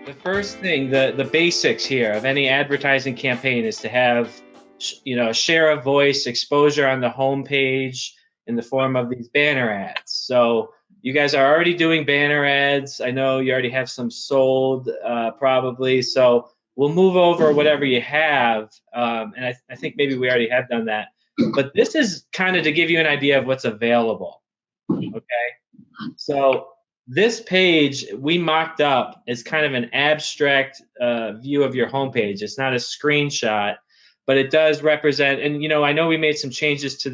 The first thing, the basics here of any advertising campaign is to have, share of voice, exposure on the home page in the form of these banner ads. So you guys are already doing banner ads. I know you already have some sold, probably. So we'll move over whatever you have, and I think maybe we already have done that. But this is kind of to give you an idea of what's available. Okay, so this page we mocked up is kind of an abstract view of your homepage. It's not a screenshot, but it does represent. And I know we made some changes to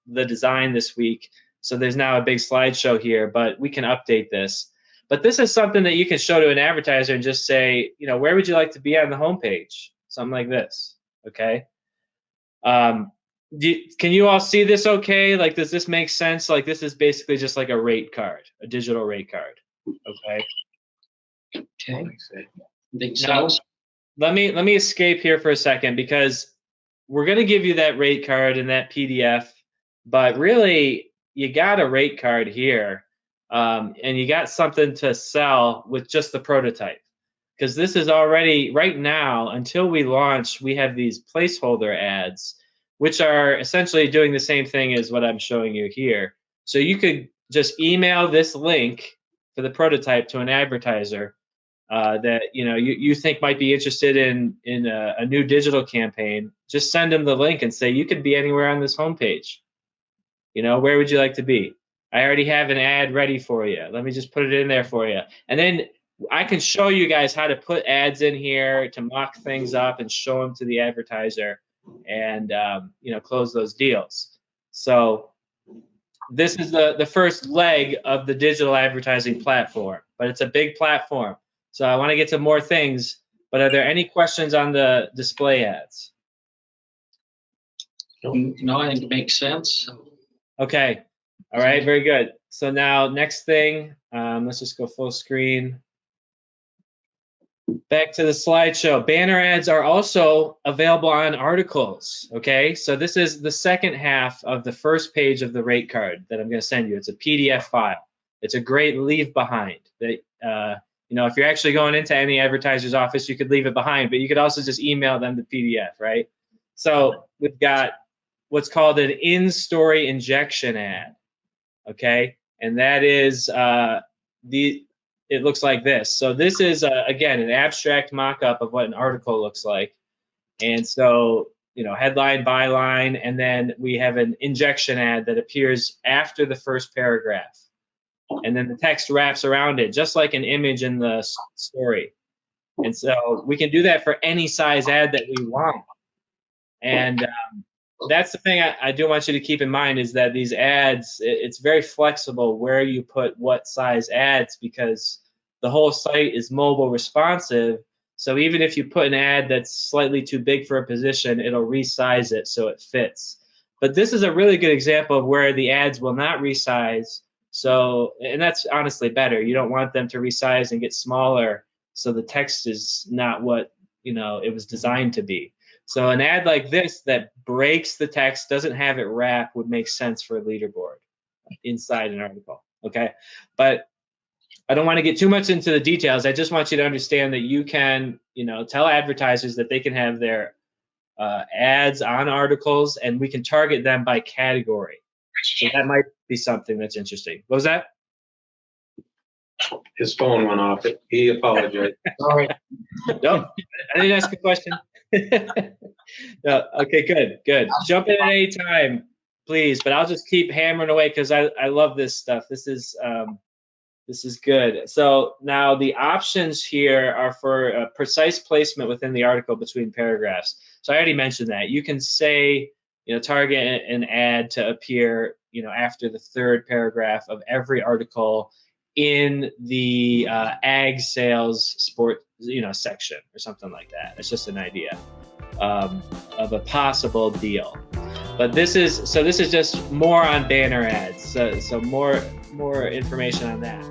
the design this week, so there's now a big slideshow here. But we can update this. But this is something that you can show to an advertiser and just say, where would you like to be on the homepage? Something like this. Okay. Can you all see this okay? Like, does this make sense? Like, this is basically just like a rate card, a digital rate card. Okay. Okay. Think Now, so. let me escape here for a second, because we're going to give you that rate card and that PDF, but really you got a rate card here, and you got something to sell with just the prototype, because this is already right now, until we launch, we have these placeholder ads, which are essentially doing the same thing as what I'm showing you here. So you could just email this link for the prototype to an advertiser that you think might be interested in a new digital campaign. Just send them the link and say, you could be anywhere on this homepage. Where would you like to be? I already have an ad ready for you. Let me just put it in there for you. And then I can show you guys how to put ads in here to mock things up and show them to the advertiser, and close those deals. So this is the first leg of the digital advertising platform, but it's a big platform. So I want to get to more things, but are there any questions on the display ads? No, I think it makes sense. Okay. All right, very good. So now next thing, let's just go full screen. Back to the slideshow. Banner ads are also available on articles. Okay, so this is the second half of the first page of the rate card that I'm going to send you. It's a PDF file. It's a great leave behind. That if you're actually going into any advertiser's office, you could leave it behind, but you could also just email them the PDF, right? So we've got what's called an in-story injection ad. Okay, and that is it looks like this. So this is, again, an abstract mock-up of what an article looks like. And so, headline, byline, and then we have an injection ad that appears after the first paragraph. And then the text wraps around it, just like an image in the story. And so we can do that for any size ad that we want. And that's the thing I do want you to keep in mind, is that these ads, it's very flexible where you put what size ads, because the whole site is mobile responsive. So even if you put an ad that's slightly too big for a position, it'll resize it so it fits. But this is a really good example of where the ads will not resize. So, and that's honestly better. You don't want them to resize and get smaller, so the text is not what it was designed to be. So an ad like this that breaks the text, doesn't have it wrap, would make sense for a leaderboard inside an article. Okay, but I don't want to get too much into the details. I just want you to understand that you can, tell advertisers that they can have their ads on articles, and we can target them by category. So that might be something that's interesting. What was that? His phone went off. He apologized. Sorry. No, I didn't ask a question. No, okay, good. Jump in at any time, please. But I'll just keep hammering away, because I love this stuff. This is good. So now the options here are for a precise placement within the article between paragraphs. So I already mentioned that. You can say, target an ad to appear, after the third paragraph of every article in the ag sales sport, section, or something like that. It's just an idea of a possible deal. But this is just more on banner ads. So more information on that.